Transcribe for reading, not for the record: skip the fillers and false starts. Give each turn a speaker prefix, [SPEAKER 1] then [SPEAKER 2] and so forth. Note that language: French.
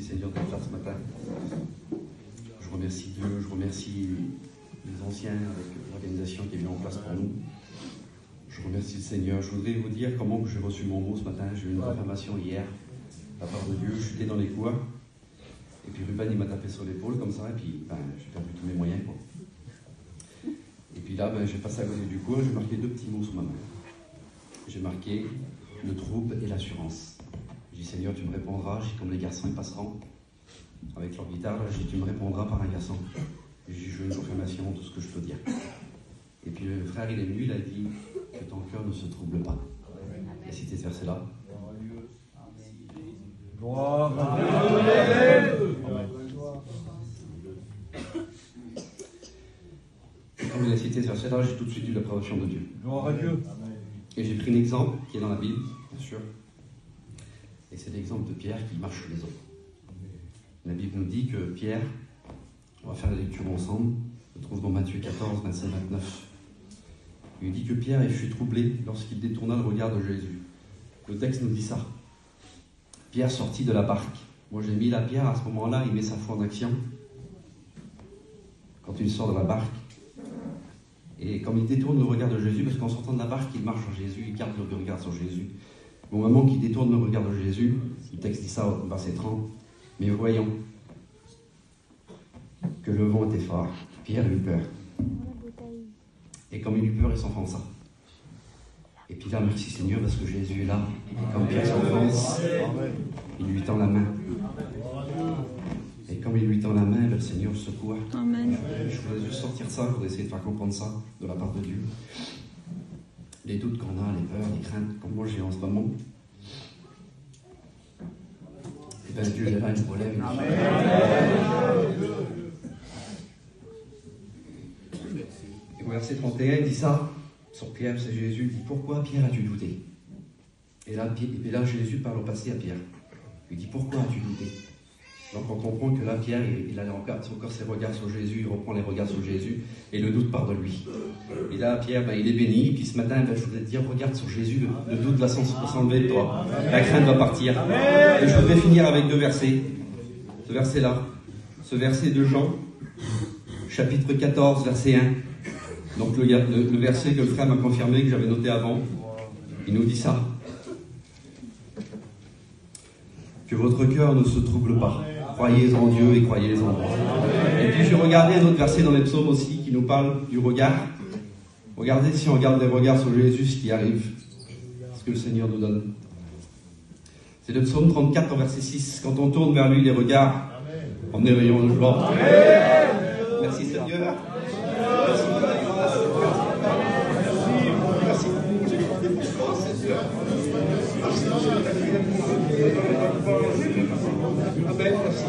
[SPEAKER 1] Seigneur d'être là ce matin. Je remercie Dieu, je remercie les anciens avec l'organisation qui est mise en place pour nous. Je remercie le Seigneur. Je voudrais vous dire comment j'ai reçu mon mot ce matin. J'ai eu une confirmation hier de la part de Dieu. J'étais dans les cours. Et puis Ruben, il m'a tapé sur l'épaule comme ça. Et puis j'ai perdu tous mes moyens, quoi. Et puis là, j'ai passé à côté du cours. J'ai marqué 2 petits mots sur ma main. J'ai marqué le trouble et l'assurance. J'ai dit, Seigneur, tu me répondras. J'ai dit, comme les garçons, ils passeront avec leur guitare. J'ai dit, tu me répondras par un garçon. J'ai eu une confirmation de ce que je peux dire. Et puis le frère, il est venu, il a dit que ton cœur ne se trouble pas. Il a cité ce verset-là.
[SPEAKER 2] Gloire à Dieu.
[SPEAKER 1] Et quand il a cité ce verset-là, j'ai tout de suite eu l'approbation de Dieu.
[SPEAKER 2] Gloire à Dieu.
[SPEAKER 1] Et j'ai pris un exemple qui est dans la Bible, bien sûr. Et c'est l'exemple de Pierre qui marche sur les eaux. La Bible nous dit que Pierre, on va faire la lecture ensemble, on se trouve dans Matthieu 14, 25, 29. Il dit que Pierre fut troublé lorsqu'il détourna le regard de Jésus. Le texte nous dit ça. Pierre sortit de la barque. Moi j'ai mis la pierre, à ce moment-là, il met sa foi en action. Quand il sort de la barque, et comme il détourne le regard de Jésus, parce qu'en sortant de la barque, il marche sur Jésus, il garde le regard sur Jésus. Au moment qu'il détourne le regard de Jésus, le texte dit ça au verset 30, mais voyons que le vent était fort, Pierre eut peur. Et comme il eut peur, il s'enfonça. Et puis là, merci Seigneur, parce que Jésus est là. Et comme Pierre s'enfonce, il lui tend la main. Et comme il lui tend la main, le Seigneur le secoua.
[SPEAKER 3] Amen.
[SPEAKER 1] Je voudrais juste sortir ça, je voudrais essayer de faire comprendre ça de la part de Dieu. Les doutes qu'on a, les peurs, les craintes, comme moi j'ai en ce moment. Et bien Dieu est là, il nous relève. Et au verset 31, il dit ça, sur Pierre, c'est Jésus, il dit, pourquoi Pierre as-tu douté? Et là Jésus parle au passé à Pierre. Il dit, pourquoi as-tu douté? Donc on comprend que là, Pierre, il a encore ses regards sur Jésus, il reprend les regards sur Jésus, et le doute part de lui. Et là, Pierre, il est béni, puis ce matin, je voudrais te dire, regarde sur Jésus, le doute va s'enlever de toi. La crainte va partir. Et je voudrais finir avec 2 versets. Ce verset-là, ce verset de Jean, chapitre 14, verset 1. Donc le verset que le frère m'a confirmé, que j'avais noté avant, il nous dit ça. Que votre cœur ne se trouble pas. Croyez en Dieu et croyez en moi. Et puis j'ai regardé un autre verset dans les psaumes aussi qui nous parle du regard. Regardez si on regarde les regards sur Jésus, ce qui arrive. Ce que le Seigneur nous donne. C'est le psaume 34 verset 6. Quand on tourne vers lui les regards, en éveillant de joie. Merci Seigneur. Merci. Amen, merci.